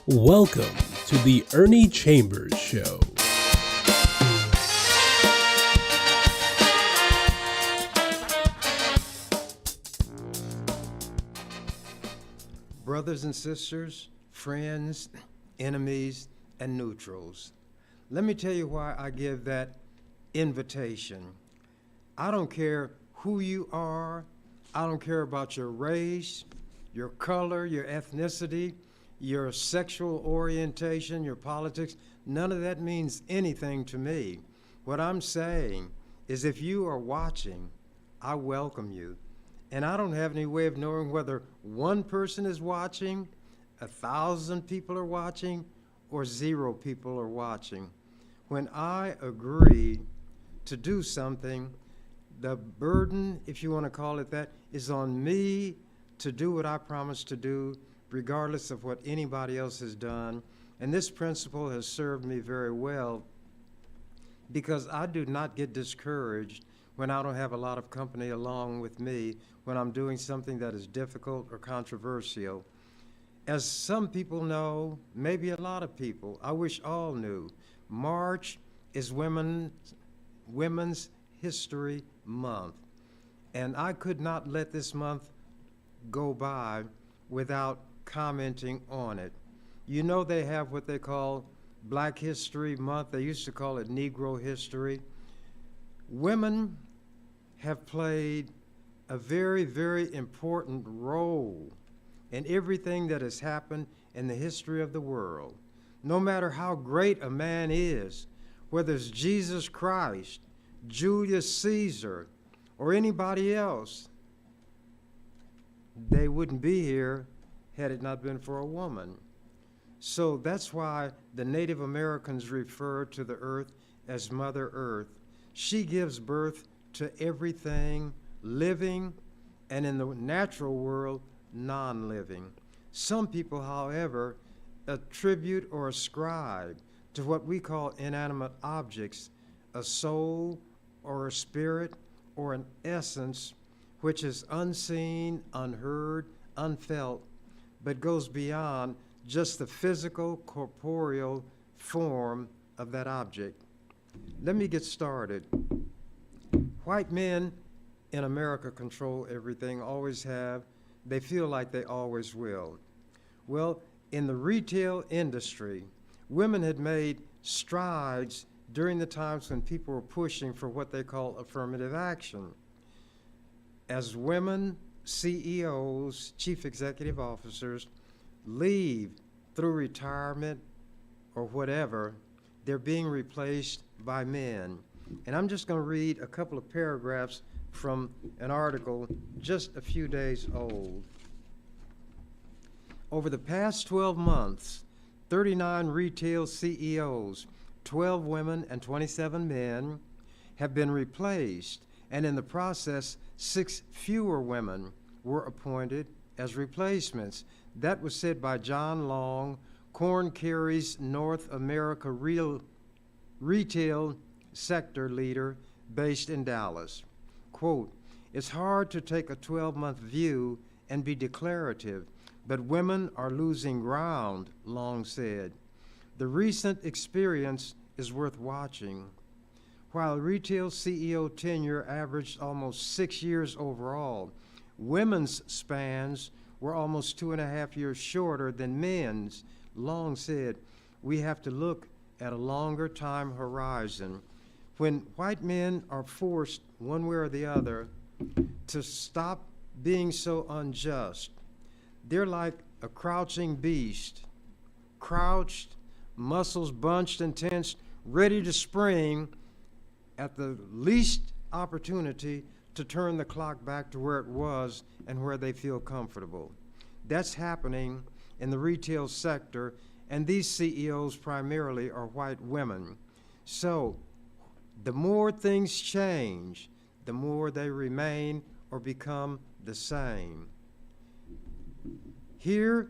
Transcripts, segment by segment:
Welcome to the Ernie Chambers Show. Brothers and sisters, friends, enemies, and neutrals, let me tell you why I give that invitation. I don't care who you are. I don't care about your race, your color, your ethnicity, your sexual orientation, your politics. None of that means anything to me. What I'm saying is if you are watching, I welcome you. And I don't have any way of knowing whether one person is watching, 1,000 people are watching, or 0 people are watching. When I agree to do something, the burden, if you want to call it that, is on me to do what I promised to do, regardless of what anybody else has done. And this principle has served me very well because I do not get discouraged when I don't have a lot of company along with me when I'm doing something that is difficult or controversial. As some people know, maybe a lot of people, I wish all knew, March is Women's History Month. And I could not let this month go by without commenting on it. You know they have what they call Black History Month. They used to call it Negro History. Women have played a very, very important role in everything that has happened in the history of the world. No matter how great a man is, whether it's Jesus Christ, Julius Caesar, or anybody else, they wouldn't be here had it not been for a woman. So that's why the Native Americans refer to the earth as Mother Earth. She gives birth to everything living, and in the natural world, non-living. Some people, however, attribute or ascribe to what we call inanimate objects a soul or a spirit or an essence which is unseen, unheard, unfelt, but goes beyond just the physical, corporeal form of that object. Let me get started. White men in America control everything, always have. They feel like they always will. Well, in the retail industry, women had made strides during the times when people were pushing for what they call affirmative action. As women CEOs, chief executive officers, leave through retirement or whatever, they're being replaced by men. And I'm just going to read a couple of paragraphs from an article just a few days old. Over the past 12 months, 39 retail CEOs, 12 women and 27 men, have been replaced, and in the process, 6 fewer women were appointed as replacements. That was said by John Long, Korn Kerry's North America retail sector leader based in Dallas. Quote, "It's hard to take a 12-month view and be declarative, but women are losing ground," Long said. "The recent experience is worth watching. While retail CEO tenure averaged almost 6 years overall, women's spans were almost 2.5 years shorter than men's," Long said. "We have to look at a longer time horizon. When white men are forced, one way or the other, to stop being so unjust, they're like a crouching beast, crouched, muscles bunched and tensed, ready to spring at the least opportunity to turn the clock back to where it was and where they feel comfortable. That's happening in the retail sector, and these CEOs primarily are white women. So the more things change, the more they remain or become the same. Here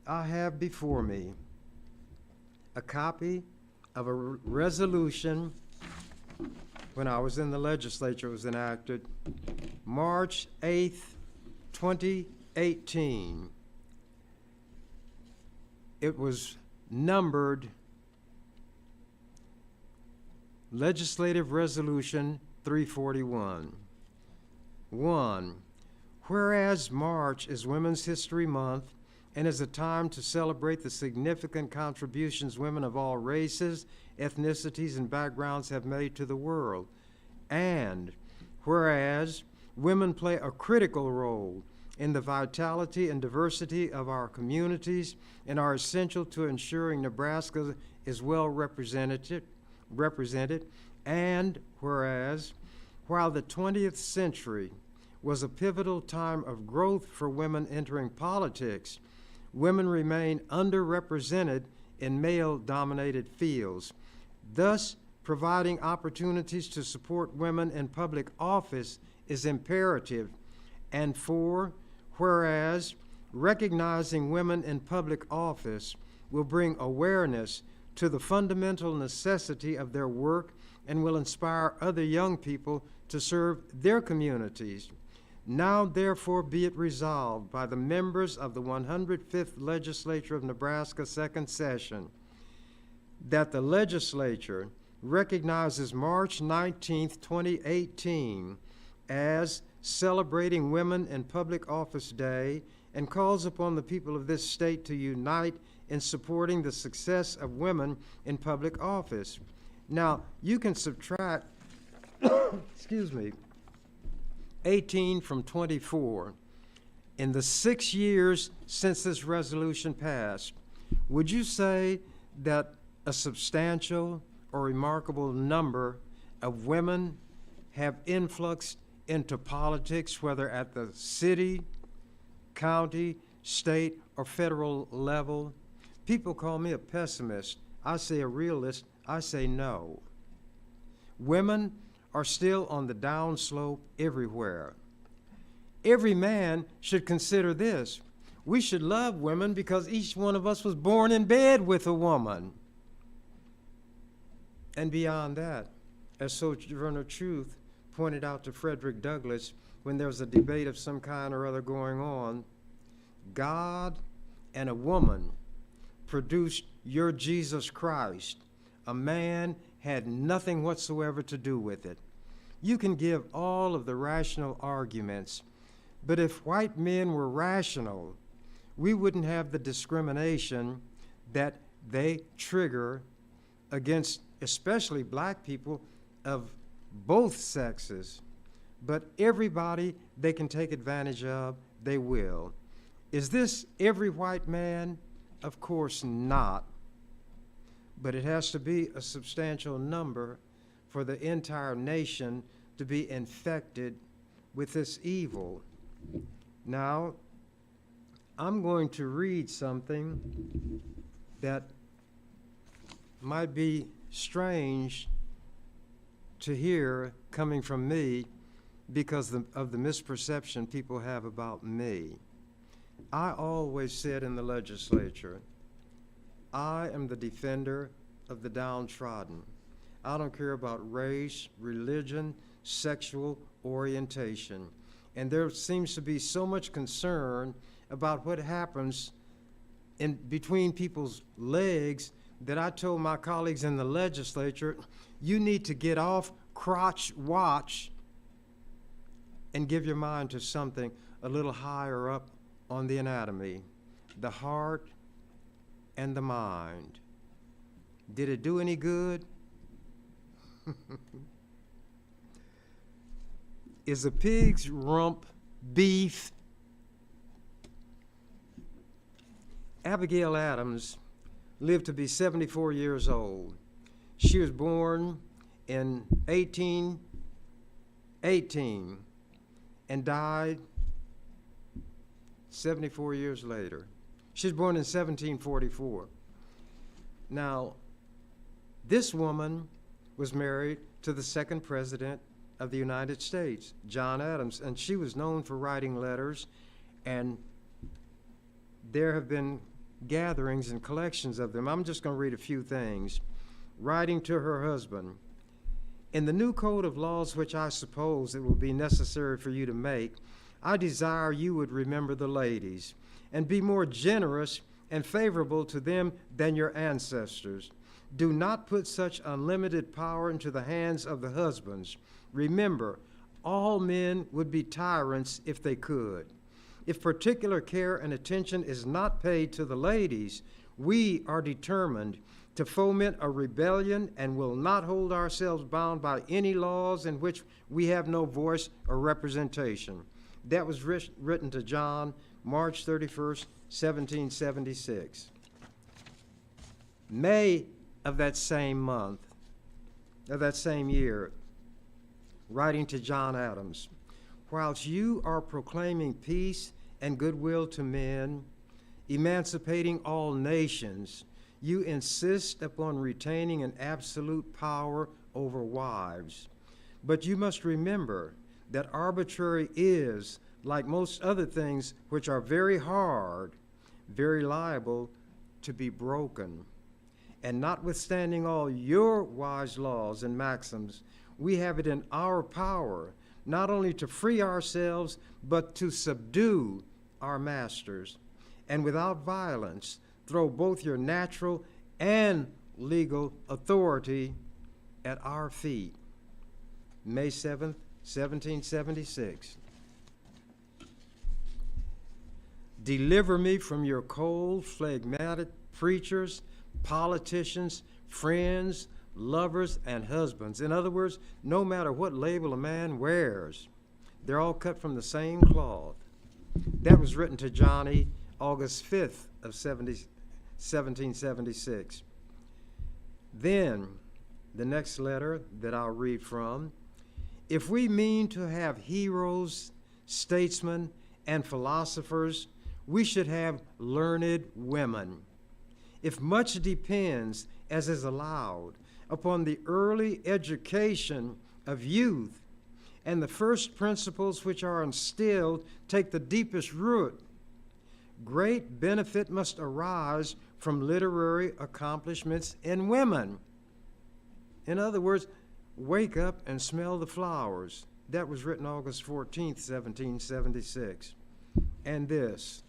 I have before me a copy of a resolution when I was in the legislature. It was enacted March 8th, 2018. it was numbered Legislative Resolution 341. 1. Whereas March is Women's History Month and is a time to celebrate the significant contributions women of all races, ethnicities, and backgrounds have made to the world. And whereas women play a critical role in the vitality and diversity of our communities and are essential to ensuring Nebraska is well represented, and whereas while the 20th century was a pivotal time of growth for women entering politics, women remain underrepresented in male-dominated fields, thus providing opportunities to support women in public office is imperative. And 4, whereas recognizing women in public office will bring awareness to the fundamental necessity of their work and will inspire other young people to serve their communities. Now, therefore, be it resolved by the members of the 105th Legislature of Nebraska, second session, that the legislature recognizes March 19th, 2018 as Celebrating Women in Public Office Day and calls upon the people of this state to unite in supporting the success of women in public office. Now, you can subtract, excuse me, 18 from 24. In the 6 years since this resolution passed, would you say that a substantial or remarkable number of women have influxed into politics, whether at the city, county, state, or federal level? People call me a pessimist. I say a realist. I say no. Women are still on the downslope everywhere. Every man should consider this. We should love women because each one of us was born in bed with a woman. And beyond that, as Sojourner Truth pointed out to Frederick Douglass when there was a debate of some kind or other going on, God and a woman produced your Jesus Christ. A man had nothing whatsoever to do with it. You can give all of the rational arguments, but if white men were rational, we wouldn't have the discrimination that they trigger against especially black people of both sexes. But everybody they can take advantage of, they will. Is this every white man? Of course not. But it has to be a substantial number for the entire nation to be infected with this evil. Now, I'm going to read something that might be strange to hear coming from me because of the misperception people have about me. I always said in the legislature, I am the defender of the downtrodden. I don't care about race, religion, sexual orientation. And there seems to be so much concern about what happens in between people's legs that I told my colleagues in the legislature, you need to get off crotch watch and give your mind to something a little higher up on the anatomy, the heart and the mind. Did it do any good? Is a pig's rump beef? Abigail Adams lived to be 74 years old. She was born in 1818 and died 74 years later. She was born in 1744. Now, this woman was married to the second president of the United States, John Adams, and she was known for writing letters, and there have been gatherings and collections of them. I'm just going to read a few things. Writing to her husband, in the new code of laws which I suppose it will be necessary for you to make, I desire you would remember the ladies and be more generous and favorable to them than your ancestors. Do not put such unlimited power into the hands of the husbands. Remember, all men would be tyrants if they could. If particular care and attention is not paid to the ladies, we are determined to foment a rebellion and will not hold ourselves bound by any laws in which we have no voice or representation. That was written to John, March 31st, 1776. May of that same month, of that same year, writing to John Adams, whilst you are proclaiming peace and goodwill to men, emancipating all nations, you insist upon retaining an absolute power over wives. But you must remember that arbitrary is, like most other things which are very hard, very liable to be broken. And notwithstanding all your wise laws and maxims, we have it in our power not only to free ourselves, but to subdue our masters, and without violence throw both your natural and legal authority at our feet. May 7th, 1776. Deliver me from your cold, phlegmatic preachers, politicians, friends, lovers, and husbands. In other words, no matter what label a man wears, they're all cut from the same cloth. That was written to Johnny August 5th of 1776. Then, the next letter that I'll read from, if we mean to have heroes, statesmen, and philosophers, we should have learned women. If much depends, as is allowed, upon the early education of youth, and the first principles which are instilled take the deepest root, great benefit must arise from literary accomplishments in women. In other words, wake up and smell the flowers. That was written August 14th, 1776. And this,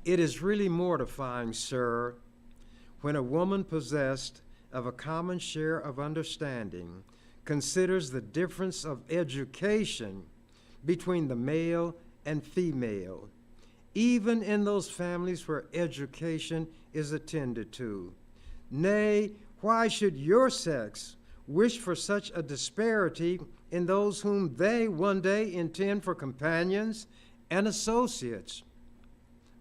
it is really mortifying, sir, when a woman possessed of a common share of understanding considers the difference of education between the male and female, even in those families where education is attended to. Nay, why should your sex wish for such a disparity in those whom they one day intend for companions and associates?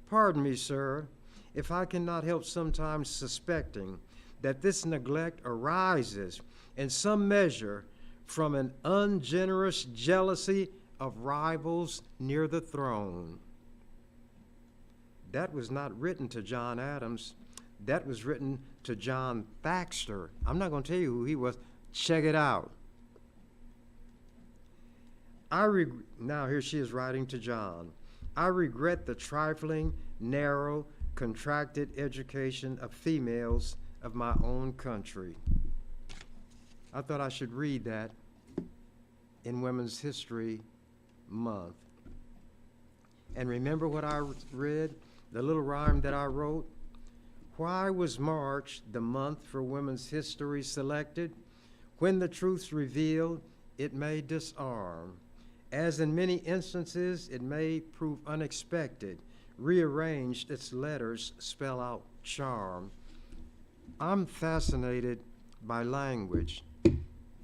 Pardon me, sir, if I cannot help sometimes suspecting that this neglect arises in some measure from an ungenerous jealousy of rivals near the throne. That was not written to John Adams. That was written to John Thaxter. I'm not going to tell you who he was. Check it out. Now here she is writing to John. I regret the trifling, narrow, contracted education of females of my own country. I thought I should read that in Women's History Month. And remember what I read? The little rhyme that I wrote? Why was March, the month for women's history, selected? When the truth's revealed, it may disarm. As in many instances, it may prove unexpected. Rearranged, its letters spell out charm. I'm fascinated by language,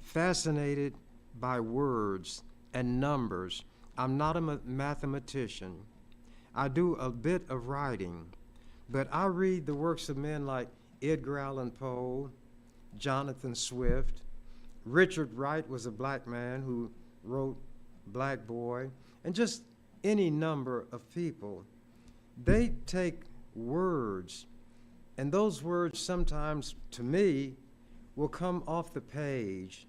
fascinated by words and numbers. I'm not a mathematician. I do a bit of writing, but I read the works of men like Edgar Allan Poe, Jonathan Swift. Richard Wright was a black man who wrote Black Boy, and just any number of people. They take words, and those words sometimes, to me, will come off the page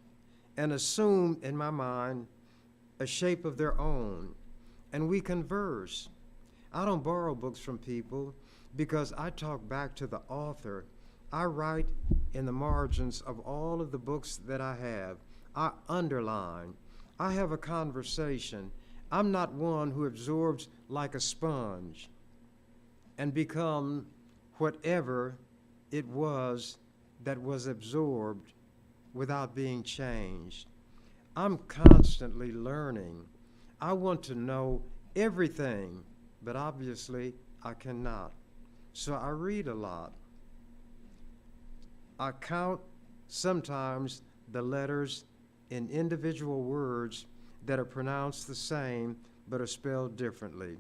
and assume, in my mind, a shape of their own, and we converse. I don't borrow books from people because I talk back to the author. I write in the margins of all of the books that I have. I underline. I have a conversation. I'm not one who absorbs like a sponge. and become whatever it was that was absorbed without being changed. I'm constantly learning. I want to know everything, but obviously I cannot. So I read a lot. I count sometimes the letters in individual words that are pronounced the same but are spelled differently.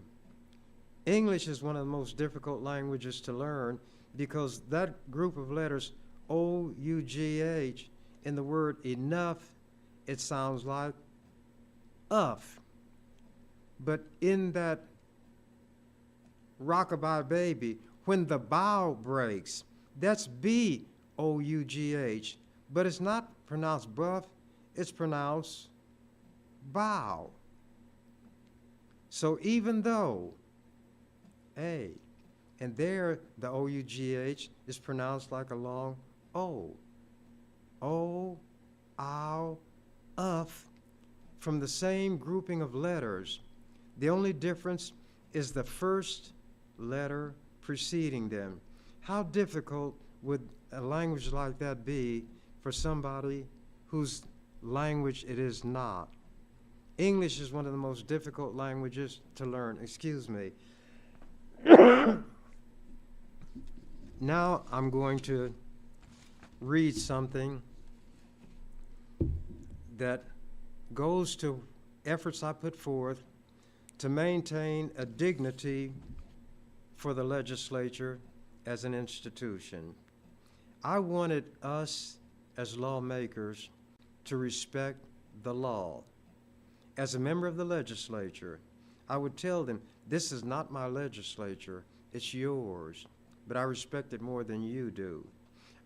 English is one of the most difficult languages to learn because that group of letters, O-U-G-H, in the word enough, it sounds like uff. But in that rockabye baby, when the bow breaks, that's B-O-U-G-H. But it's not pronounced buff, it's pronounced bow. So even though A, and there the O-U-G-H is pronounced like a long O. O, ow, uff, from the same grouping of letters. The only difference is the first letter preceding them. How difficult would a language like that be for somebody whose language it is not? English is one of the most difficult languages to learn. Excuse me. Now I'm going to read something that goes to efforts I put forth to maintain a dignity for the legislature as an institution. I wanted us as lawmakers to respect the law. As a member of the legislature, I would tell them, this is not my legislature, it's yours, but I respect it more than you do.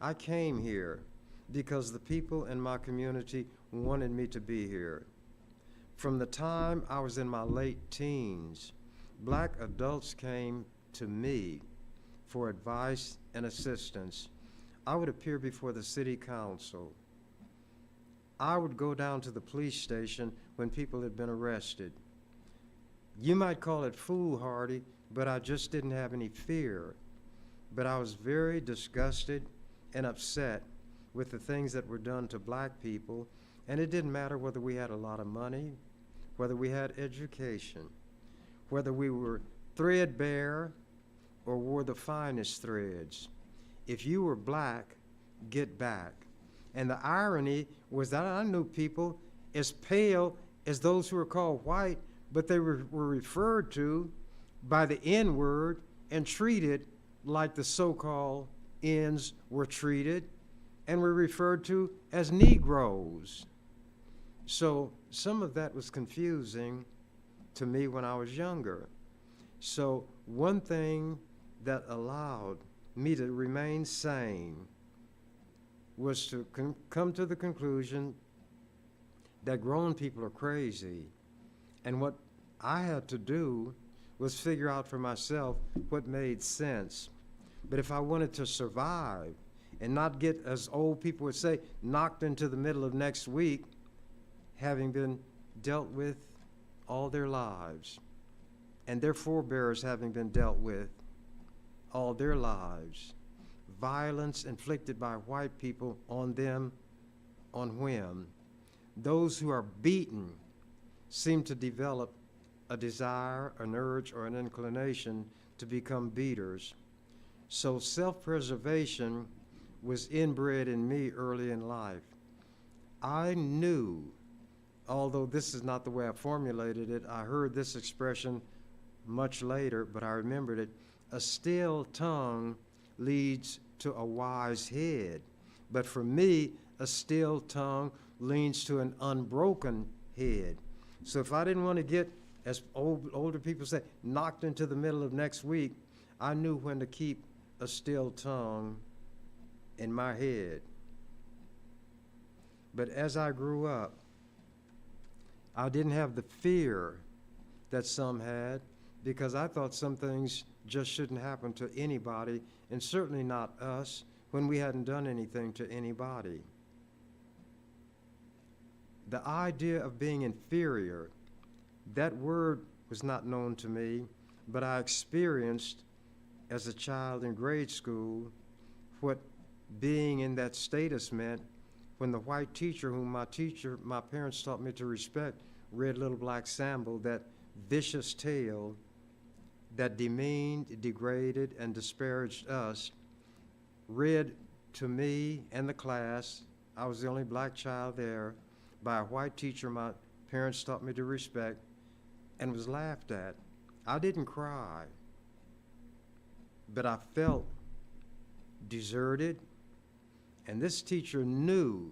I came here because the people in my community wanted me to be here. From the time I was in my late teens, black adults came to me for advice and assistance. I would appear before the city council. I would go down to the police station when people had been arrested. You might call it foolhardy, but I just didn't have any fear. But I was very disgusted and upset with the things that were done to black people, and it didn't matter whether we had a lot of money, whether we had education, whether we were threadbare or wore the finest threads. If you were black, get back. And the irony was that I knew people as pale as those who were called white, but they were referred to by the N-word and treated like the so-called N's were treated, and were referred to as Negroes. So some of that was confusing to me when I was younger. So one thing that allowed me to remain sane was to come to the conclusion that grown people are crazy. And what I had to do was figure out for myself what made sense. But if I wanted to survive and not get, as old people would say, knocked into the middle of next week, having been dealt with all their lives, and their forebears having been dealt with all their lives, violence inflicted by white people on them on whim. Those who are beaten seem to develop a desire, an urge, or an inclination to become beaters. So self-preservation was inbred in me early in life. I knew, although this is not the way I formulated it, I heard this expression much later, but I remembered it. A still tongue leads to a wise head. But for me, a still tongue leads to an unbroken head. So if I didn't want to get, as older people say, knocked into the middle of next week, I knew when to keep a still tongue in my head. But as I grew up, I didn't have the fear that some had, because I thought some things just shouldn't happen to anybody, and certainly not us, when we hadn't done anything to anybody. The idea of being inferior, that word was not known to me, but I experienced as a child in grade school what being in that status meant when the white teacher, whom my parents taught me to respect, read Little Black Sambo, that vicious tale that demeaned, degraded, and disparaged us, read to me and the class. I was the only black child there, by a white teacher my parents taught me to respect, and was laughed at. I didn't cry, but I felt deserted, and this teacher knew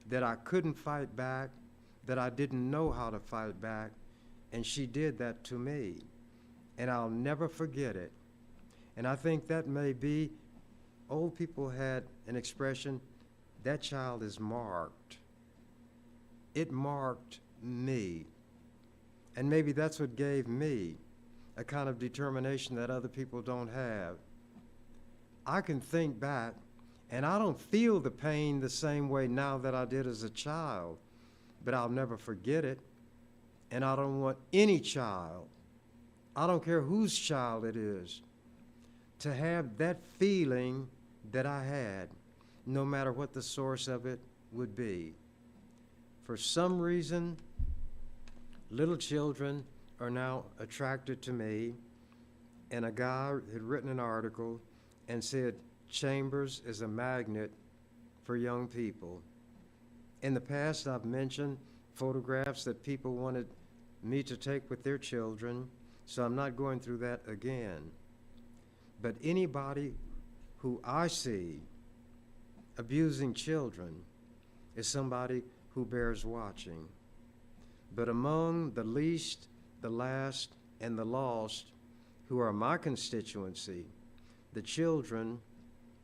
that I couldn't fight back, that I didn't know how to fight back, and she did that to me, and I'll never forget it. And I think that may be, old people had an expression, that child is marked. It marked me. And maybe that's what gave me a kind of determination that other people don't have. I can think back, and I don't feel the pain the same way now that I did as a child, but I'll never forget it. And I don't want any child, I don't care whose child it is, to have that feeling that I had, no matter what the source of it would be. For some reason, little children are now attracted to me, and a guy had written an article and said, Chambers is a magnet for young people. In the past, I've mentioned photographs that people wanted me to take with their children, so I'm not going through that again. But anybody who I see abusing children is somebody who bears watching. But among the least, the last, and the lost, who are my constituency, the children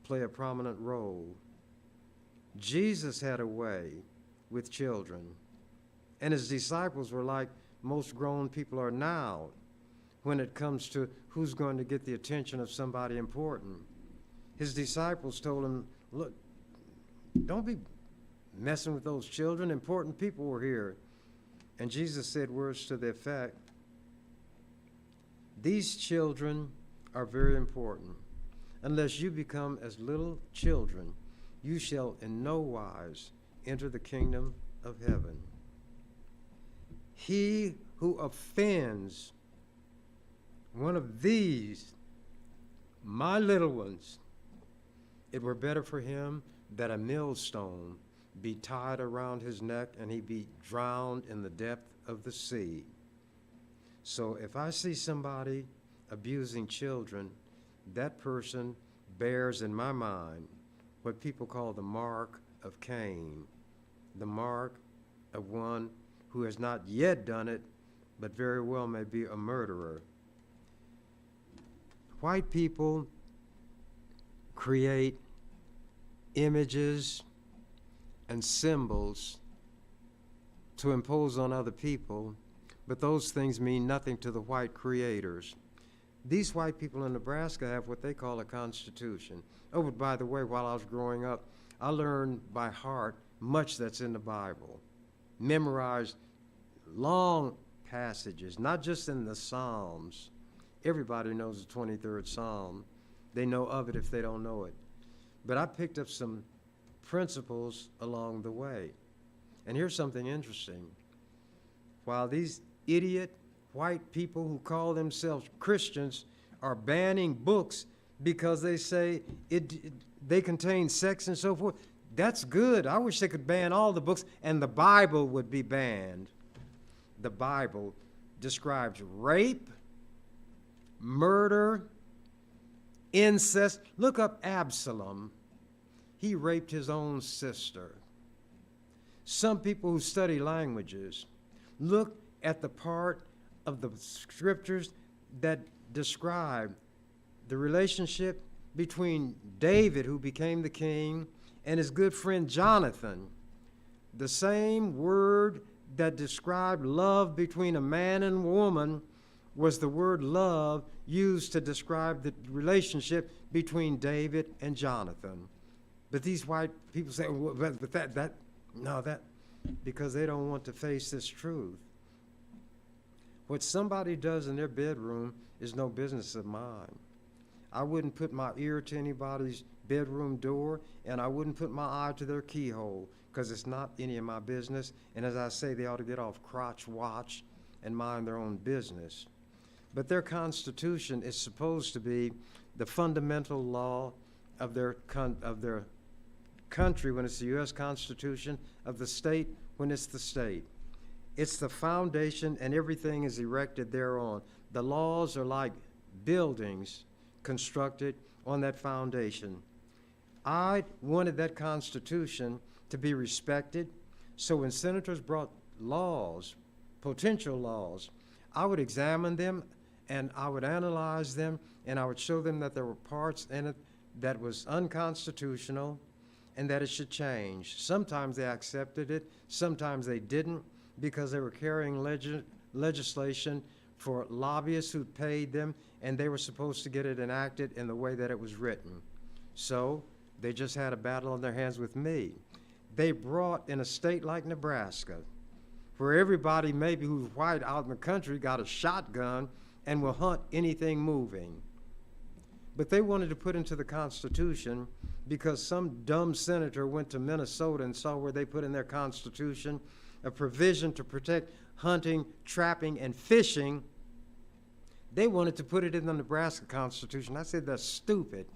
play a prominent role. Jesus had a way with children, and his disciples were like most grown people are now when it comes to who's going to get the attention of somebody important. His disciples told him, look, don't be messing with those children. Important people were here. And Jesus said words to the effect, these children are very important. Unless you become as little children, you shall in no wise enter the kingdom of heaven. He who offends one of these, my little ones, it were better for him that a millstone be tied around his neck and he be drowned in the depth of the sea. So if I see somebody abusing children, that person bears in my mind what people call the mark of Cain, the mark of one who has not yet done it, but very well may be a murderer. White people create images and symbols to impose on other people, but those things mean nothing to the white creators. These white people in Nebraska have what they call a constitution. Oh, but by the way, while I was growing up, I learned by heart much that's in the Bible. Memorized long passages, not just in the Psalms. Everybody knows the 23rd Psalm. They know of it if they don't know it. But I picked up some principles along the way. And here's something interesting. While these idiot white people who call themselves Christians are banning books because they say they contain sex and so forth, that's good. I wish they could ban all the books and the Bible would be banned. The Bible describes rape, murder, incest. Look up Absalom. He raped his own sister. Some people who study languages look at the part of the scriptures that describe the relationship between David, who became the king, and his good friend Jonathan. The same word that described love between a man and woman was the word love used to describe the relationship between David and Jonathan. But these white people say, well, but that, because they don't want to face this truth. What somebody does in their bedroom is no business of mine. I wouldn't put my ear to anybody's bedroom door, and I wouldn't put my eye to their keyhole, because it's not any of my business. And as I say, they ought to get off crotch watch and mind their own business. But their Constitution is supposed to be the fundamental law of their country when it's the U.S. Constitution, of the state when it's the state. It's the foundation, and everything is erected thereon. The laws are like buildings constructed on that foundation. I wanted that Constitution to be respected, so when senators brought laws, potential laws, I would examine them and I would analyze them, and I would show them that there were parts in it that was unconstitutional and that it should change. Sometimes they accepted it, sometimes they didn't, because they were carrying legislation for lobbyists who paid them, and they were supposed to get it enacted in the way that it was written. So they just had a battle on their hands with me. They brought, in a state like Nebraska, where everybody maybe who's white out in the country got a shotgun and will hunt anything moving. But they wanted to put into the Constitution, because some dumb senator went to Minnesota and saw where they put in their Constitution a provision to protect hunting, trapping, and fishing. They wanted to put it in the Nebraska Constitution. I said, that's stupid.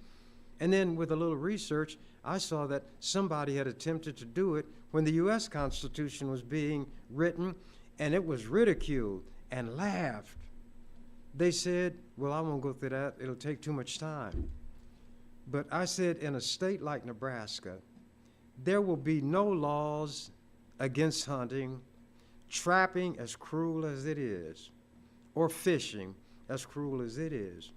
And then with a little research, I saw that somebody had attempted to do it when the U.S. Constitution was being written, and it was ridiculed and laughed. They said, well, I won't go through that. It'll take too much time. But I said, in a state like Nebraska, there will be no laws against hunting, trapping, as cruel as it is, or fishing, as cruel as it is.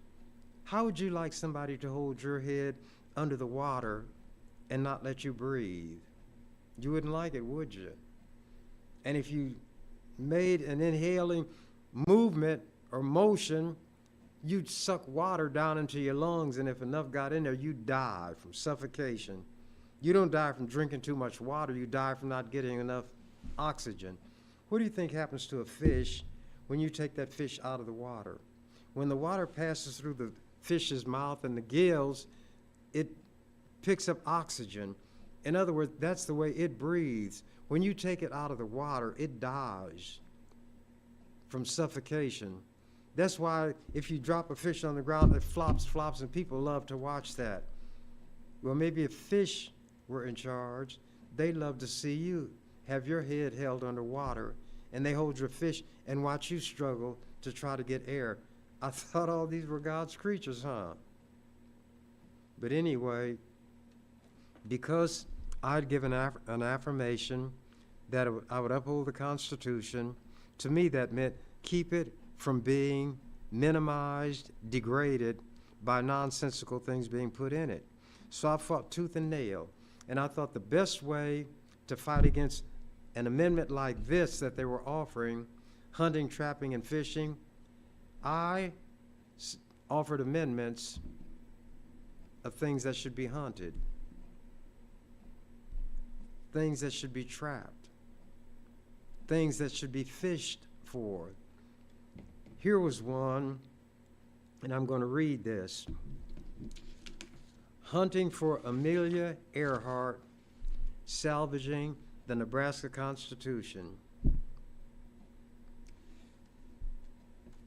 How would you like somebody to hold your head under the water and not let you breathe? You wouldn't like it, would you? And if you made an inhaling movement or motion, you'd suck water down into your lungs, and if enough got in there, you'd die from suffocation. You don't die from drinking too much water, you die from not getting enough oxygen. What do you think happens to a fish when you take that fish out of the water? When the water passes through the fish's mouth and the gills, it picks up oxygen. In other words, that's the way it breathes. When you take it out of the water, it dies from suffocation. That's why if you drop a fish on the ground, it flops, and people love to watch that. Well, maybe if fish were in charge, they'd love to see you have your head held underwater, and they hold your fish and watch you struggle to try to get air. I thought all these were God's creatures, huh? But anyway, because I'd given an affirmation that I would uphold the Constitution, to me that meant keep it from being minimized, degraded by nonsensical things being put in it. So I fought tooth and nail, and I thought the best way to fight against an amendment like this that they were offering, hunting, trapping, and fishing, I offered amendments of things that should be hunted, things that should be trapped, things that should be fished for. Here was one, and I'm going to read this. Hunting for Amelia Earhart, salvaging the Nebraska Constitution.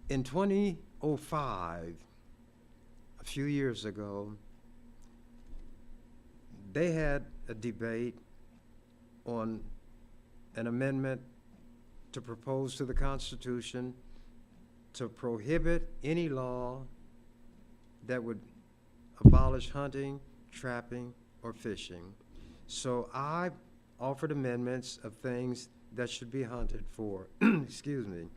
In 2005, a few years ago, they had a debate on an amendment to propose to the Constitution to prohibit any law that would abolish hunting, trapping, or fishing. So I offered amendments of things that should be hunted for. Excuse me.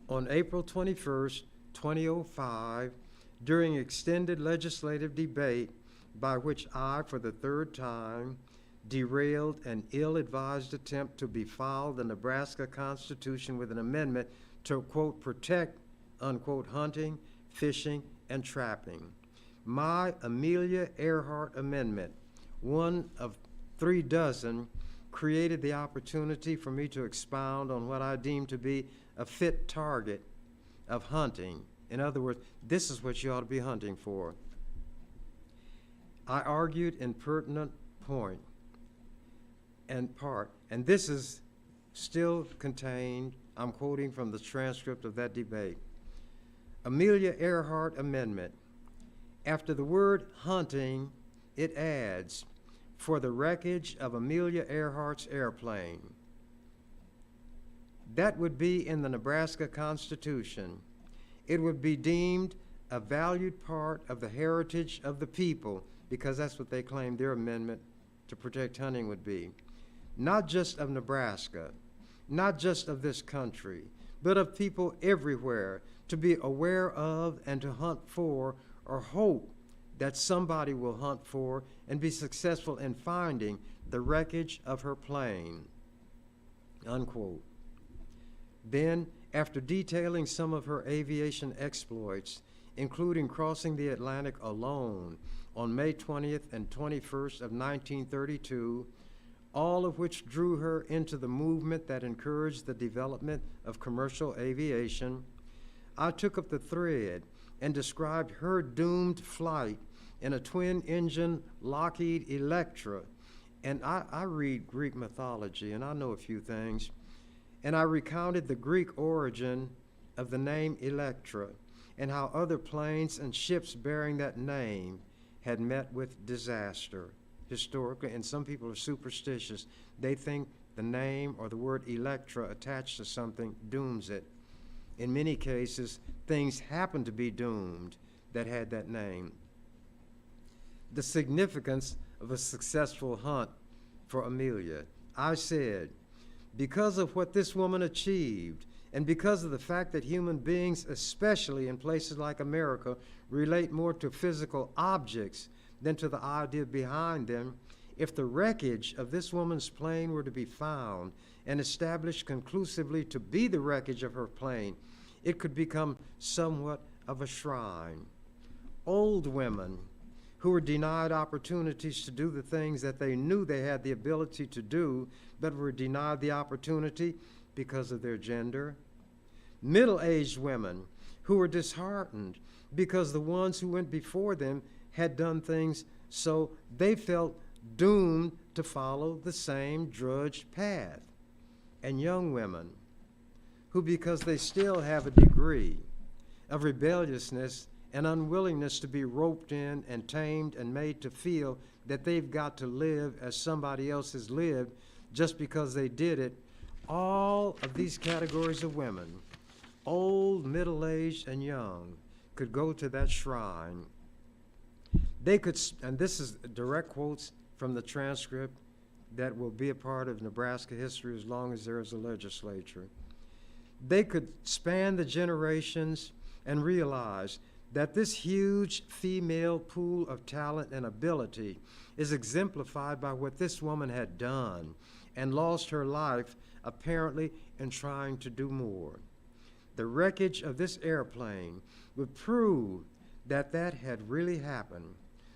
On April 21st, 2005, during extended legislative debate by which I, for the third time, derailed an ill-advised attempt to befoul the Nebraska Constitution with an amendment to, quote, protect, unquote, hunting, fishing, and trapping. My Amelia Earhart Amendment, one of 3 dozen, created the opportunity for me to expound on what I deem to be a fit target of hunting In other words, this is what you ought to be hunting for. I argued in pertinent point and part, and this is still contained, I'm quoting from the transcript of that debate. Amelia Earhart Amendment. After the word hunting, it adds, for the wreckage of Amelia Earhart's airplane. That would be in the Nebraska Constitution. It would be deemed a valued part of the heritage of the people, because that's what they claimed their amendment to protect hunting would be. Not just of Nebraska, not just of this country, but of people everywhere, to be aware of and to hunt for, or hope that somebody will hunt for and be successful in finding the wreckage of her plane, unquote. Then, after detailing some of her aviation exploits, including crossing the Atlantic alone on May 20th and 21st of 1932, all of which drew her into the movement that encouraged the development of commercial aviation, I took up the thread and described her doomed flight in a twin-engine Lockheed Electra. And I read Greek mythology, and I know a few things. And I recounted the Greek origin of the name Electra and how other planes and ships bearing that name had met with disaster historically, and some people are superstitious. They think the name or the word Electra attached to something dooms it. In many cases, things happen to be doomed that had that name. The significance of a successful hunt for Amelia. I said, because of what this woman achieved, and because of the fact that human beings, especially in places like America, relate more to physical objects than to the idea behind them, if the wreckage of this woman's plane were to be found and established conclusively to be the wreckage of her plane, it could become somewhat of a shrine. Old women who were denied opportunities to do the things that they knew they had the ability to do, but were denied the opportunity because of their gender. Middle-aged women who were disheartened because the ones who went before them had done things, so they felt doomed to follow the same drudge path. And young women who, because they still have a degree of rebelliousness and unwillingness to be roped in and tamed and made to feel that they've got to live as somebody else has lived just because they did it, all of these categories of women, old, middle-aged, and young, could go to that shrine. They could, and this is direct quotes from the transcript that will be a part of Nebraska history as long as there is a legislature. They could span the generations and realize that this huge female pool of talent and ability is exemplified by what this woman had done and lost her life apparently in trying to do more. The wreckage of this airplane would prove that that had really happened.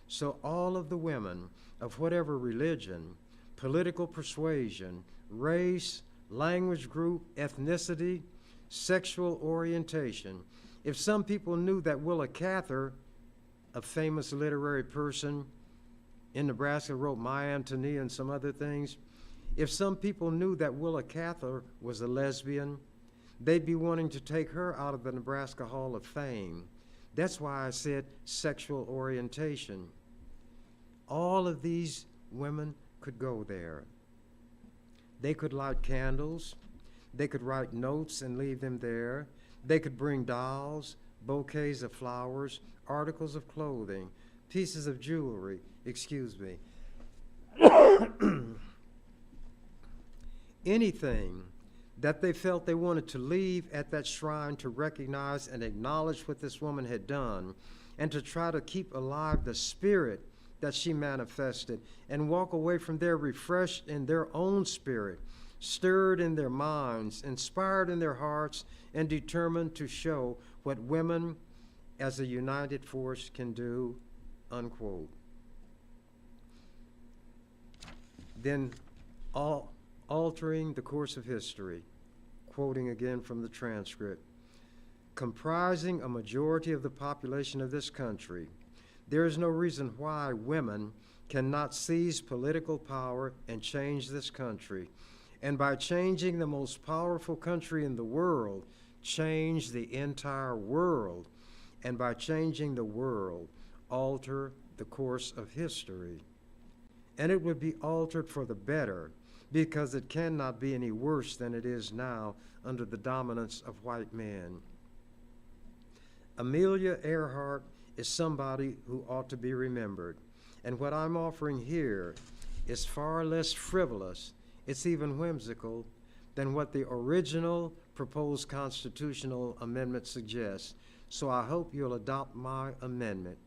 So all of the women of whatever religion, political persuasion, race, language group, ethnicity, sexual orientation, if some people knew that Willa Cather, a famous literary person in Nebraska, wrote My Antonia and some other things, if some people knew that Willa Cather was a lesbian, they'd be wanting to take her out of the Nebraska Hall of Fame. That's why I said sexual orientation. All of these women could go there. They could light candles. They could write notes and leave them there. They could bring dolls, bouquets of flowers, articles of clothing, pieces of jewelry, anything that they felt they wanted to leave at that shrine to recognize and acknowledge what this woman had done, and to try to keep alive the spirit that she manifested, and walk away from there refreshed in their own spirit, stirred in their minds, inspired in their hearts, and determined to show what women as a united force can do, unquote. Then altering the course of history, quoting again from the transcript, comprising a majority of the population of this country, there is no reason why women cannot seize political power and change this country. And by changing the most powerful country in the world, change the entire world. And by changing the world, alter the course of history. And it would be altered for the better, because it cannot be any worse than it is now under the dominance of white men. Amelia Earhart is somebody who ought to be remembered. And what I'm offering here is far less frivolous, it's even whimsical, than what the original proposed constitutional amendment suggests. So I hope you'll adopt my amendment.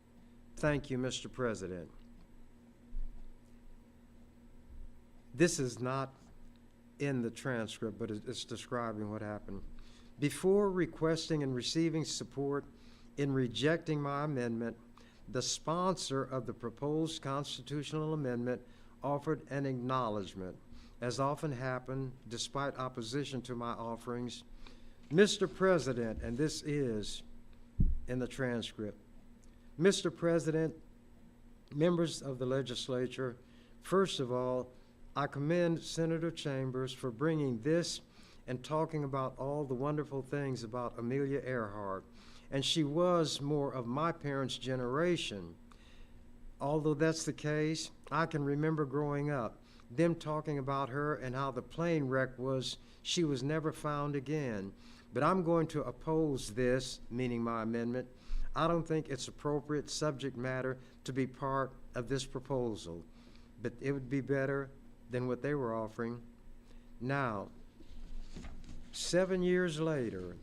Thank you, Mr. President. This is not in the transcript, but it's describing what happened. Before requesting and receiving support in rejecting my amendment, the sponsor of the proposed constitutional amendment offered an acknowledgement, as often happened despite opposition to my offerings. Mr. President, and this is in the transcript, Mr. President, members of the legislature, first of all, I commend Senator Chambers for bringing this and talking about all the wonderful things about Amelia Earhart. And she was more of my parents' generation. Although that's the case, I can remember growing up, them talking about her and how the plane wreck was, she was never found again. But I'm going to oppose this, meaning my amendment. I don't think it's appropriate subject matter to be part of this proposal, but it would be better than what they were offering. Now, 7 years later,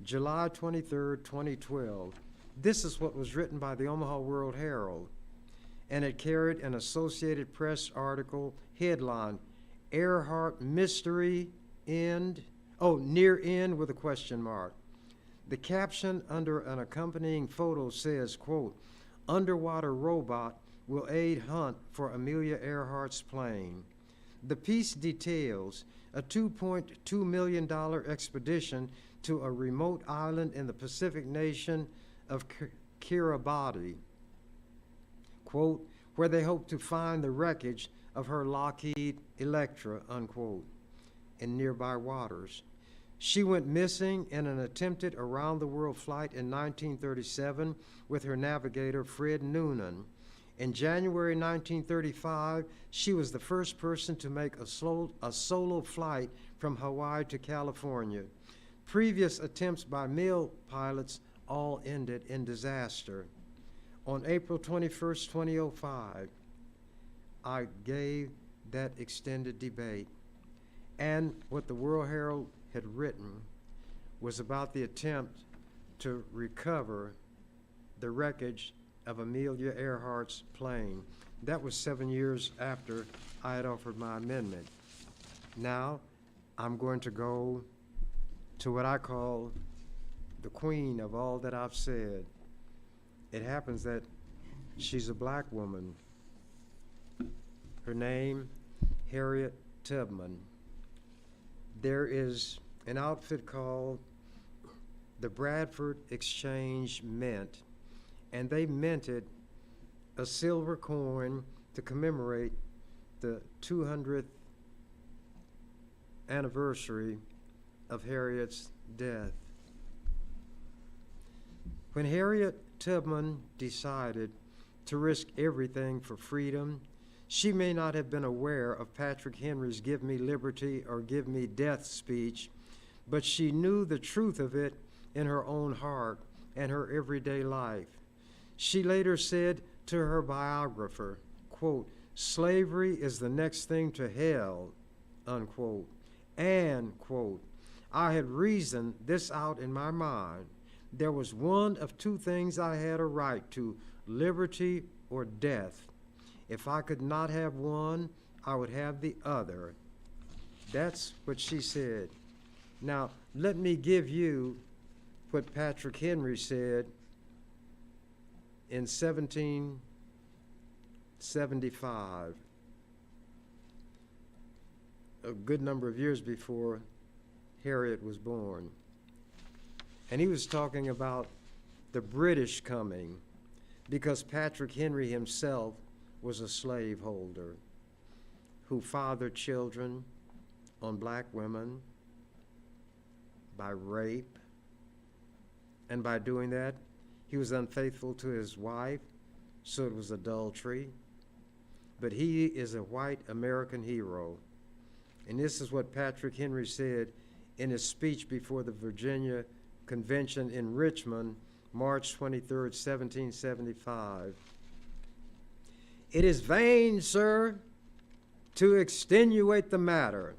July 23rd, 2012, this is what was written by the Omaha World Herald, and it carried an Associated Press article headline, Earhart Mystery End, near end with a question mark. The caption under an accompanying photo says, quote, underwater robot will aid hunt for Amelia Earhart's plane. The piece details a $2.2 million expedition to a remote island in the Pacific nation of Kiribati, quote, where they hope to find the wreckage of her Lockheed Electra, unquote, in nearby waters. She went missing in an attempted around-the-world flight in 1937 with her navigator, Fred Noonan. In January 1935, she was the first person to make a solo flight from Hawaii to California. Previous attempts by male pilots all ended in disaster. On April 21st, 2005, I gave that extended debate. And what the World Herald had written was about the attempt to recover the wreckage of Amelia Earhart's plane. That was 7 years after I had offered my amendment. Now, I'm going to go to what I call the queen of all that I've said. It happens that she's a black woman. Her name, Harriet Tubman. There is an outfit called the Bradford Exchange Mint, and they minted a silver coin to commemorate the 200th anniversary of Harriet's death. When Harriet Tubman decided to risk everything for freedom, she may not have been aware of Patrick Henry's "Give me liberty or give me death" speech, but she knew the truth of it in her own heart and her everyday life. She later said to her biographer, quote, slavery is the next thing to hell, unquote, and, quote, I had reasoned this out in my mind. There was one of two things I had a right to, liberty or death. If I could not have one, I would have the other. That's what she said. Now, let me give you what Patrick Henry said in 1775. a good number of years before Harriet was born. And he was talking about the British coming because Patrick Henry himself was a slaveholder who fathered children on black women by rape. And by doing that, he was unfaithful to his wife, so it was adultery. But he is a white American hero. And this is what Patrick Henry said in his speech before the Virginia Convention in Richmond, March 23rd, 1775. It is vain, sir, to extenuate the matter.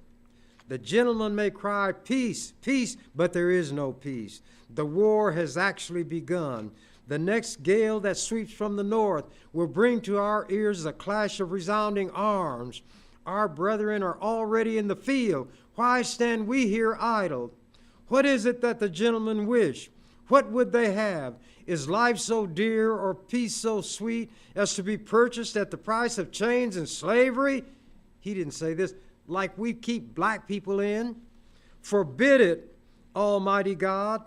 The gentleman may cry, peace, peace, but there is no peace. The war has actually begun. The next gale that sweeps from the north will bring to our ears a clash of resounding arms. Our brethren are already in the field. Why stand we here idle? What is it that the gentlemen wish? What would they have? Is life so dear or peace so sweet as to be purchased at the price of chains and slavery? He didn't say this. Like we keep black people in? Forbid it, Almighty God.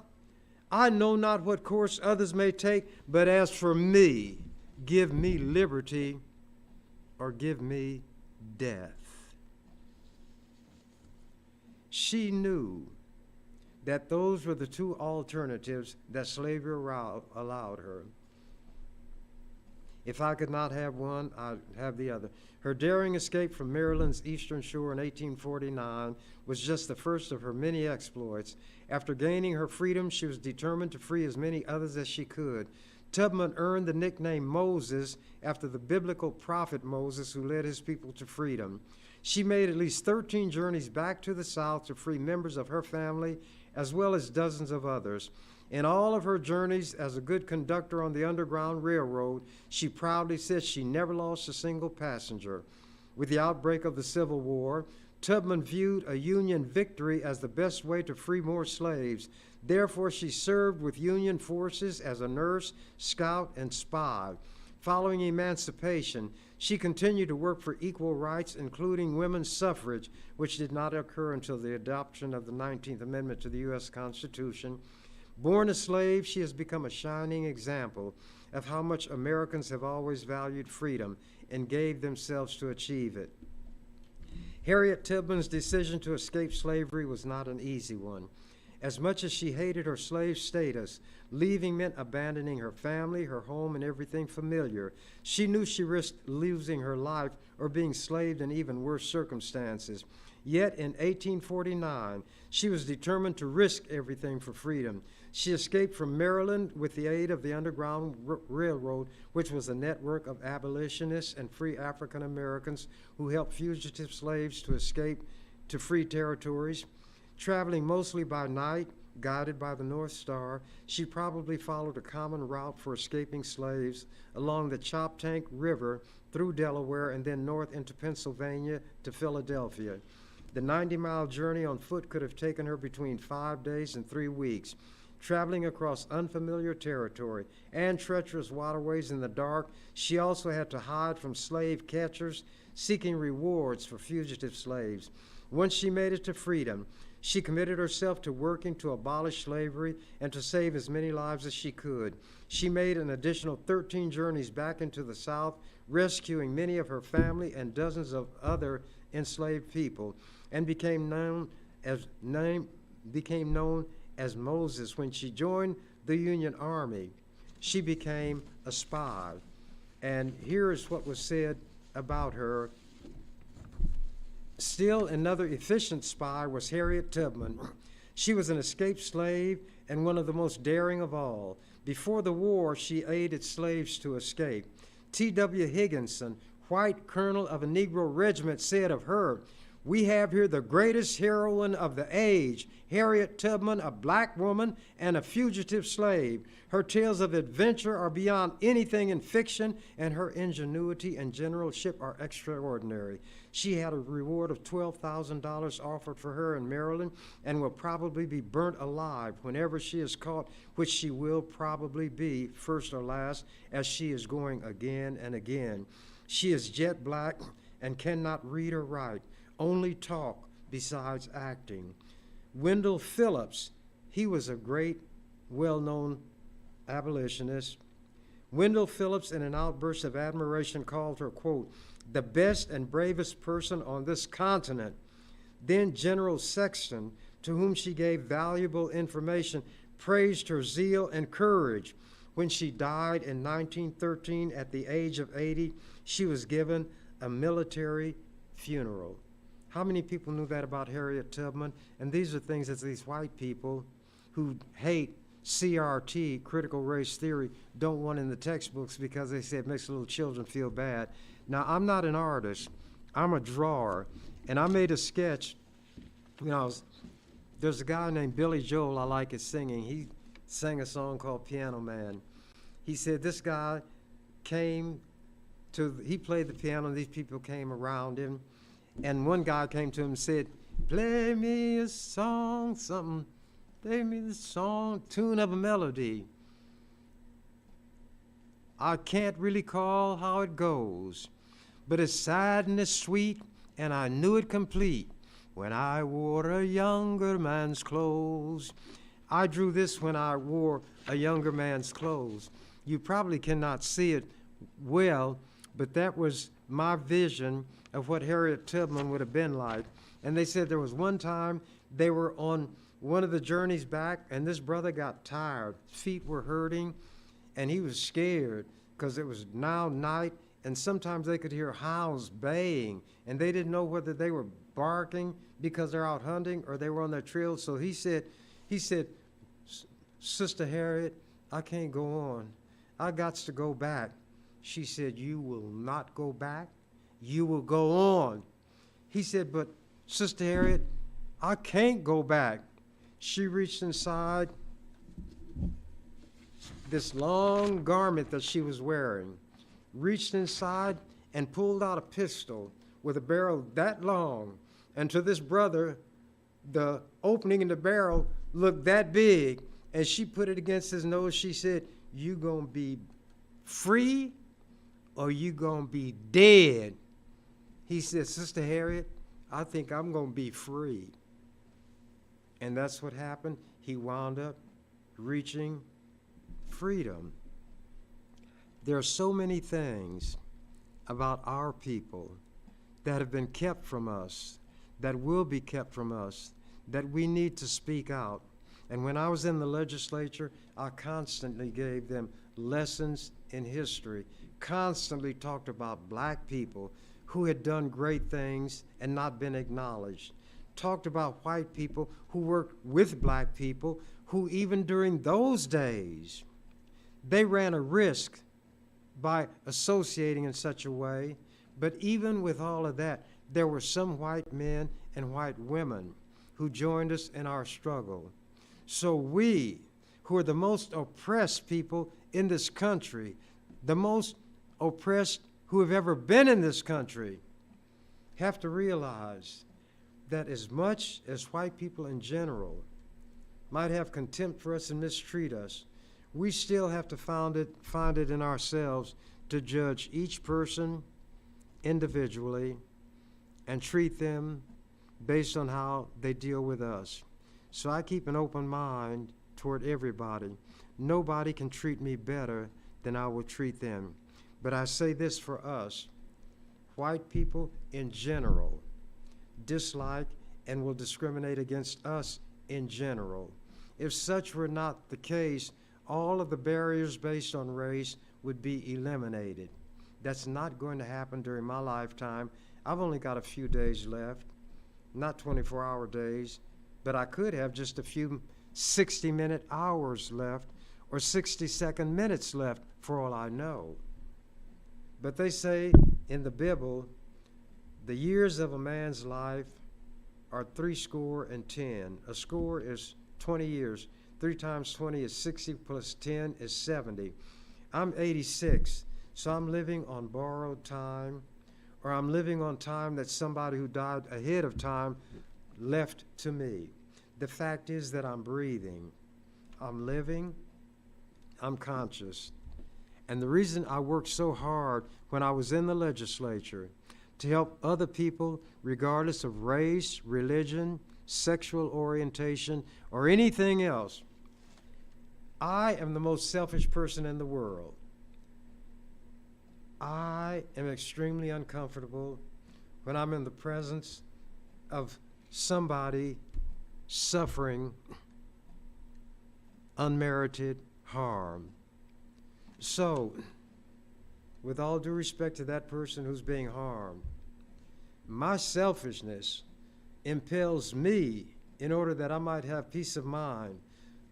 I know not what course others may take, but as for me, give me liberty or give me death. She knew that those were the two alternatives that slavery allowed her. If I could not have one, I'd have the other. Her daring escape from Maryland's eastern shore in 1849 was just the first of her many exploits. After gaining her freedom, she was determined to free as many others as she could. Tubman earned the nickname Moses after the biblical prophet Moses, who led his people to freedom. She made at least 13 journeys back to the South to free members of her family, as well as dozens of others. In all of her journeys as a good conductor on the Underground Railroad, she proudly said she never lost a single passenger. With the outbreak of the Civil War, Tubman viewed a Union victory as the best way to free more slaves. Therefore, she served with Union forces as a nurse, scout, and spy. Following emancipation, she continued to work for equal rights, including women's suffrage, which did not occur until the adoption of the 19th Amendment to the U.S. Constitution. Born a slave, she has become a shining example of how much Americans have always valued freedom and gave themselves to achieve it. Harriet Tubman's decision to escape slavery was not an easy one. As much as she hated her slave status, leaving meant abandoning her family, her home, and everything familiar. She knew she risked losing her life or being enslaved in even worse circumstances. Yet in 1849, she was determined to risk everything for freedom. She escaped from Maryland with the aid of the Underground Railroad, which was a network of abolitionists and free African Americans who helped fugitive slaves to escape to free territories. Traveling mostly by night, guided by the North Star, she probably followed a common route for escaping slaves along the Choptank River through Delaware and then north into Pennsylvania to Philadelphia. The 90-mile journey on foot could have taken her between 5 days and 3 weeks. Traveling across unfamiliar territory and treacherous waterways in the dark, she also had to hide from slave catchers seeking rewards for fugitive slaves. Once she made it to freedom, she committed herself to working to abolish slavery and to save as many lives as she could. She made an additional 13 journeys back into the South, rescuing many of her family and dozens of other enslaved people, and became known as Moses. When she joined the Union Army, she became a spy. And here is what was said about her. Still another efficient spy was Harriet Tubman. She was an escaped slave and one of the most daring of all. Before the war, she aided slaves to escape. T.W. Higginson, white colonel of a Negro regiment, said of her, "We have here the greatest heroine of the age, Harriet Tubman, a black woman and a fugitive slave. Her tales of adventure are beyond anything in fiction, and her ingenuity and generalship are extraordinary. She had a reward of $12,000 offered for her in Maryland and will probably be burnt alive whenever she is caught, which she will probably be, first or last, as she is going again and again. She is jet black and cannot read or write, only talk, besides acting. Wendell Phillips, he was a great, well-known abolitionist. Wendell Phillips, in an outburst of admiration, called her, quote, the best and bravest person on this continent. Then General Sexton, to whom she gave valuable information, praised her zeal and courage. When she died in 1913 at the age of 80, she was given a military funeral. How many people knew that about Harriet Tubman? And these are things that these white people who hate CRT, critical race theory, don't want in the textbooks because they say it makes little children feel bad. Now, I'm not an artist. I'm a drawer. And I made a sketch. There's a guy named Billy Joel, I like his singing. He sang a song called Piano Man. He said this guy he played the piano, and these people came around him. And one guy came to him and said, play me a song, something. Play me the song, tune of a melody. I can't really call how it goes, but it's sad and it's sweet, and I knew it complete when I wore a younger man's clothes. I drew this when I wore a younger man's clothes. You probably cannot see it well, but that was my vision of what Harriet Tubman would have been like. And they said there was one time they were on one of the journeys back, and this brother got tired. His feet were hurting, and he was scared because it was now night, and sometimes they could hear hounds baying, and they didn't know whether they were barking because they're out hunting or they were on their trail. So he said, Sister Harriet, I can't go on. I got to go back. She said, you will not go back. You will go on. He said, but Sister Harriet, I can't go back. She reached inside this long garment that she was wearing, reached inside and pulled out a pistol with a barrel that long. And to this brother, the opening in the barrel looked that big, and she put it against his nose. She said, you gonna be free or you gonna be dead? He said, Sister Harriet, I think I'm gonna be free. And that's what happened. He wound up reaching freedom. There are so many things about our people that have been kept from us, that will be kept from us, that we need to speak out. And when I was in the legislature, I constantly gave them lessons in history, constantly talked about black people who had done great things and not been acknowledged, talked about white people who worked with black people who even during those days, they ran a risk by associating in such a way. But even with all of that, there were some white men and white women who joined us in our struggle. So we, who are the most oppressed people in this country, the most oppressed who have ever been in this country, have to realize that as much as white people in general might have contempt for us and mistreat us, we still have to find it in ourselves to judge each person individually and treat them based on how they deal with us. So I keep an open mind toward everybody. Nobody can treat me better than I will treat them. But I say this for us, white people in general dislike and will discriminate against us in general. If such were not the case, all of the barriers based on race would be eliminated. That's not going to happen during my lifetime. I've only got a few days left, not 24-hour days, but I could have just a few 60-minute hours left or 60-second minutes left for all I know. But they say in the Bible, the years of a man's life are 70. A score is 20 years. 3 times 20 is 60 plus 10 is 70. I'm 86, so I'm living on borrowed time, or I'm living on time that somebody who died ahead of time left to me. The fact is that I'm breathing, I'm living, I'm conscious. And the reason I worked so hard when I was in the legislature to help other people regardless of race, religion, sexual orientation, or anything else. I am the most selfish person in the world. I am extremely uncomfortable when I'm in the presence of somebody suffering unmerited harm. So, with all due respect to that person who's being harmed, my selfishness impels me, in order that I might have peace of mind,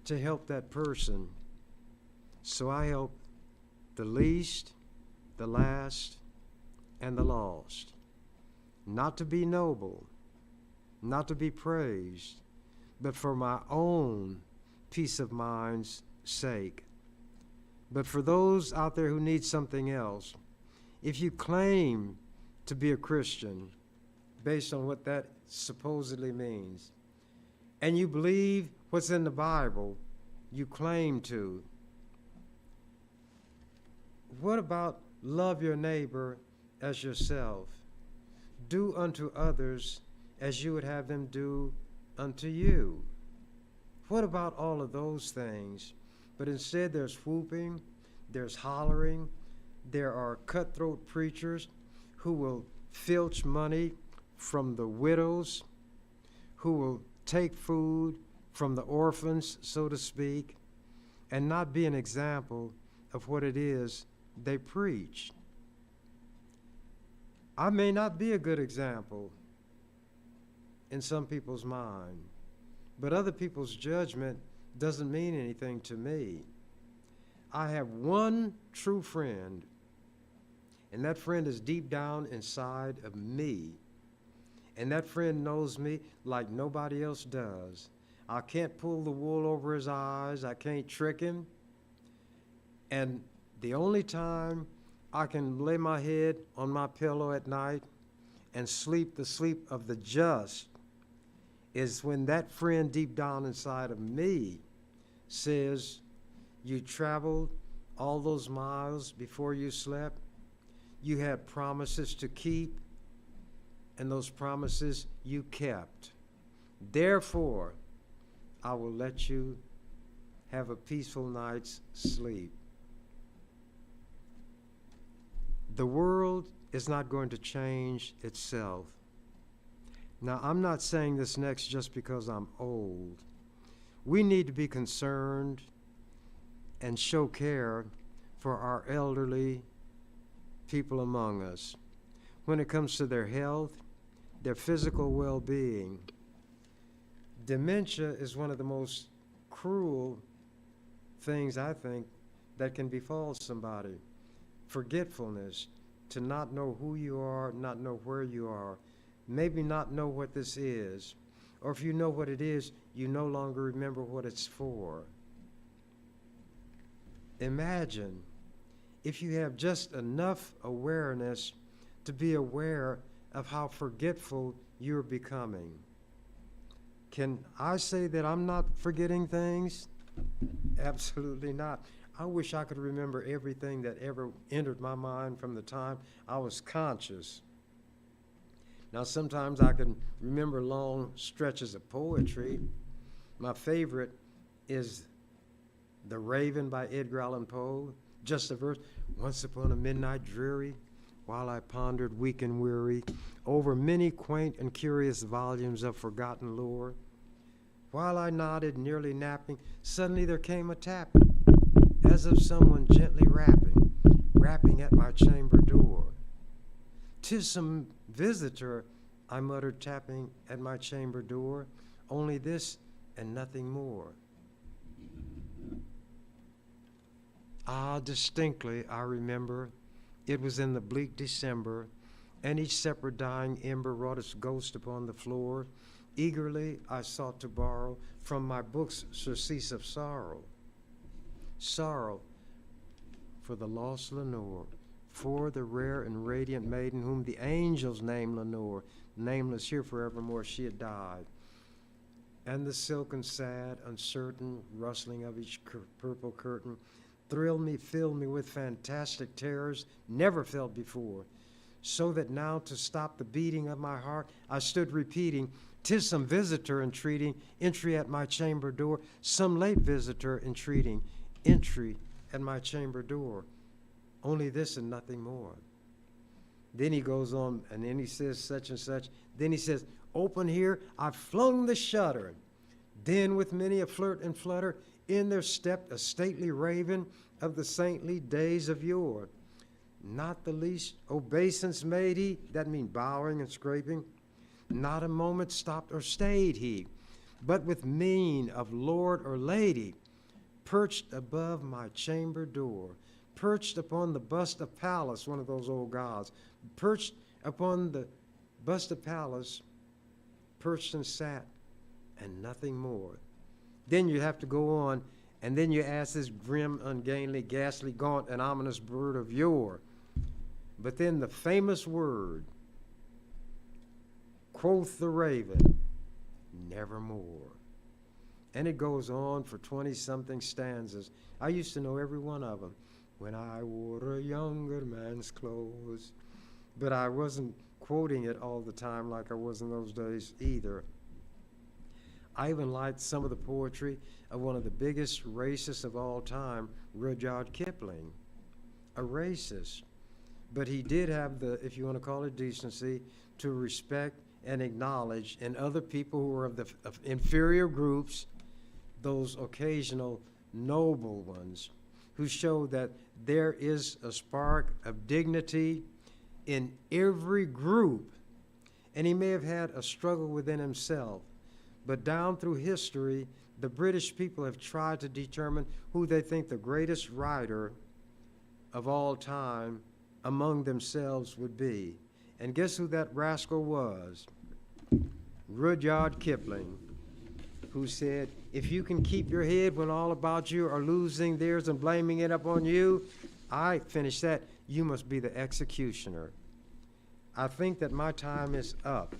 to help that person. So I help the least, the last, and the lost. Not to be noble, not to be praised, but for my own peace of mind's sake. But for those out there who need something else, if you claim to be a Christian, based on what that supposedly means, and you believe what's in the Bible, you claim to, what about love your neighbor as yourself? Do unto others as you would have them do unto you. What about all of those things? But instead there's whooping, there's hollering, there are cutthroat preachers who will filch money from the widows, who will take food from the orphans, so to speak, and not be an example of what it is they preach. I may not be a good example in some people's mind, but other people's judgment doesn't mean anything to me. I have one true friend, and that friend is deep down inside of me. And that friend knows me like nobody else does. I can't pull the wool over his eyes. I can't trick him. And the only time I can lay my head on my pillow at night and sleep the sleep of the just is when that friend deep down inside of me says, you traveled all those miles before you slept. You had promises to keep, and those promises you kept. Therefore, I will let you have a peaceful night's sleep. The world is not going to change itself. Now, I'm not saying this next just because I'm old. We need to be concerned and show care for our elderly people among us when it comes to their health, their physical well-being. Dementia is one of the most cruel things, I think, that can befall somebody. Forgetfulness, to not know who you are, not know where you are, maybe not know what this is, or if you know what it is, you no longer remember what it's for. Imagine if you have just enough awareness to be aware of how forgetful you're becoming. Can I say that I'm not forgetting things? Absolutely not. I wish I could remember everything that ever entered my mind from the time I was conscious. Now, sometimes I can remember long stretches of poetry. My favorite is The Raven by Edgar Allan Poe. Just a verse. Once upon a midnight dreary, while I pondered weak and weary over many quaint and curious volumes of forgotten lore, while I nodded, nearly napping, suddenly there came a tapping, as of someone gently rapping at my chamber door. 'Tis some visitor, I muttered, tapping at my chamber door, only this and nothing more. Ah, distinctly I remember, it was in the bleak December, and each separate dying ember wrought its ghost upon the floor. Eagerly I sought to borrow from my book's surcease of sorrow. Sorrow for the lost Lenore, for the rare and radiant maiden whom the angels named Lenore, nameless here forevermore she had died. And the silken, sad, uncertain rustling of each purple curtain thrilled me, filled me with fantastic terrors never felt before. so that now to stop the beating of my heart, I stood repeating, "'Tis some visitor entreating entry at my chamber door, some late visitor entreating entry at my chamber door. Only this and nothing more." Then he goes on, and then he says such and such. Then he says, "Open here, I flung the shutter. Then with many a flirt and flutter, in there stepped a stately raven of the saintly days of yore. Not the least obeisance made he," that means bowing and scraping. "Not a moment stopped or stayed he, but with mien of lord or lady, perched above my chamber door, perched upon the bust of Pallas," one of those old gods, "perched upon the bust of Pallas, perched and sat, and nothing more." Then you have to go on, and then you ask this grim, ungainly, ghastly, gaunt, and ominous bird of yore. But then the famous word, quoth the raven, "Nevermore." And it goes on for 20-something stanzas. I used to know every one of them. "When I wore a younger man's clothes." But I wasn't quoting it all the time like I was in those days either. I even liked some of the poetry of one of the biggest racists of all time, Rudyard Kipling, a racist. But he did have the, if you want to call it decency, to respect and acknowledge in other people who were of inferior groups, those occasional noble ones who showed that there is a spark of dignity in every group. And he may have had a struggle within himself, but down through history, the British people have tried to determine who they think the greatest writer of all time among themselves would be. And guess who that rascal was? Rudyard Kipling, who said, "If you can keep your head when all about you are losing theirs and blaming it upon you," I finished that, "you must be the executioner." I think that my time is up,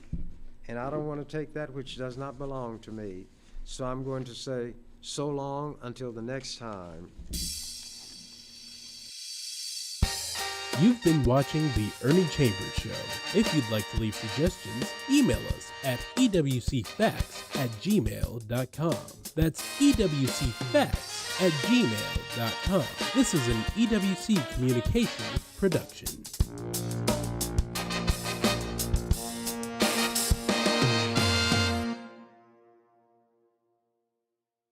and I don't want to take that which does not belong to me. So I'm going to say so long until the next time. You've been watching The Ernie Chambers Show. If you'd like to leave suggestions, email us at ewcfacts@gmail.com. That's ewcfacts@gmail.com. This is an EWC Communications production.